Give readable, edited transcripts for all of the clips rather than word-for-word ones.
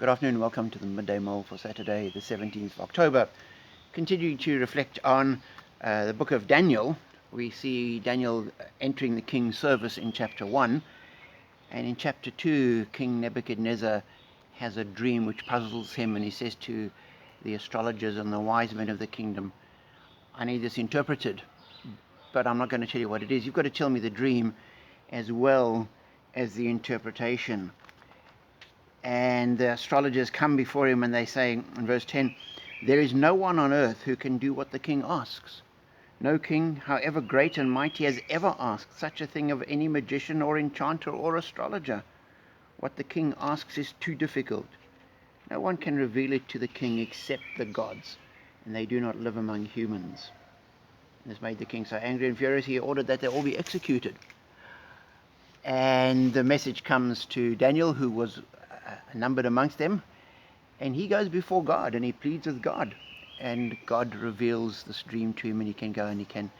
Good afternoon, welcome to the Midday Mull for Saturday, the 17th of October. Continuing to reflect on the book of Daniel, we see Daniel entering the king's service in chapter 1. And in chapter 2, King Nebuchadnezzar has a dream which puzzles him, and he says to the astrologers and the wise men of the kingdom, I need this interpreted, but I'm not going to tell you what it is. You've got to tell me the dream as well as the interpretation. And the astrologers come before him and they say in verse 10, there is no one on earth who can do what the king asks. No king, however great and mighty, has ever asked such a thing of any magician or enchanter or astrologer. What the king asks is too difficult. No one can reveal it to the king except the gods, and they do not live among humans. And this made the king so angry and furious, he ordered that they all be executed. And the message comes to Daniel, who was numbered amongst them, and he goes before God and he pleads with God, and God reveals this dream to him, and he can go and he can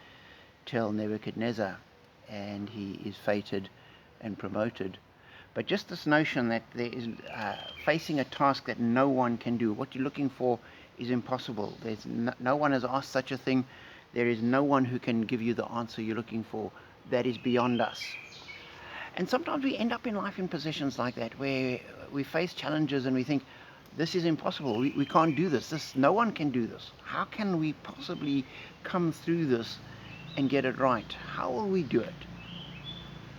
tell Nebuchadnezzar, and he is fated and promoted. But just this notion that there is facing a task that no one can do, what you're looking for is impossible. There's no one has asked such a thing. There is no one who can give you the answer you're looking for. That is beyond us. And sometimes we end up in life in positions like that, where we face challenges and we think, this is impossible, we can't do this, no one can do this. How can we possibly come through this and get it right? How will we do it?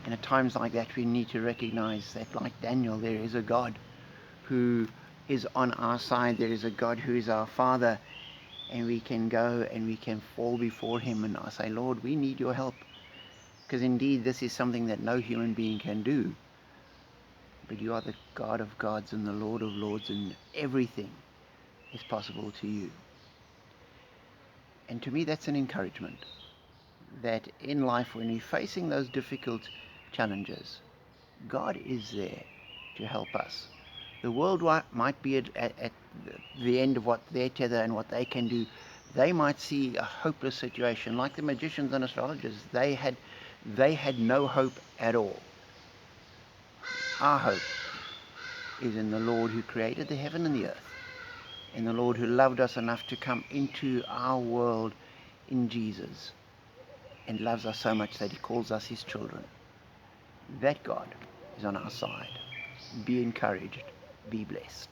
And at times like that, we need to recognize that, like Daniel, there is a God who is on our side. There is a God who is our Father, and we can go and we can fall before him and say, Lord, we need your help. Because indeed, this is something that no human being can do. But you are the God of gods and the Lord of lords, and everything is possible to you. And to me, that's an encouragement. That in life, when we're facing those difficult challenges, God is there to help us. The world might be at the end of what their tether and what they can do. They might see a hopeless situation, like the magicians and astrologers. They had no hope at all. Our hope is in the Lord who created the heaven and the earth, in the Lord who loved us enough to come into our world in Jesus, and loves us so much that he calls us his children. That God is on our side. Be encouraged. Be blessed.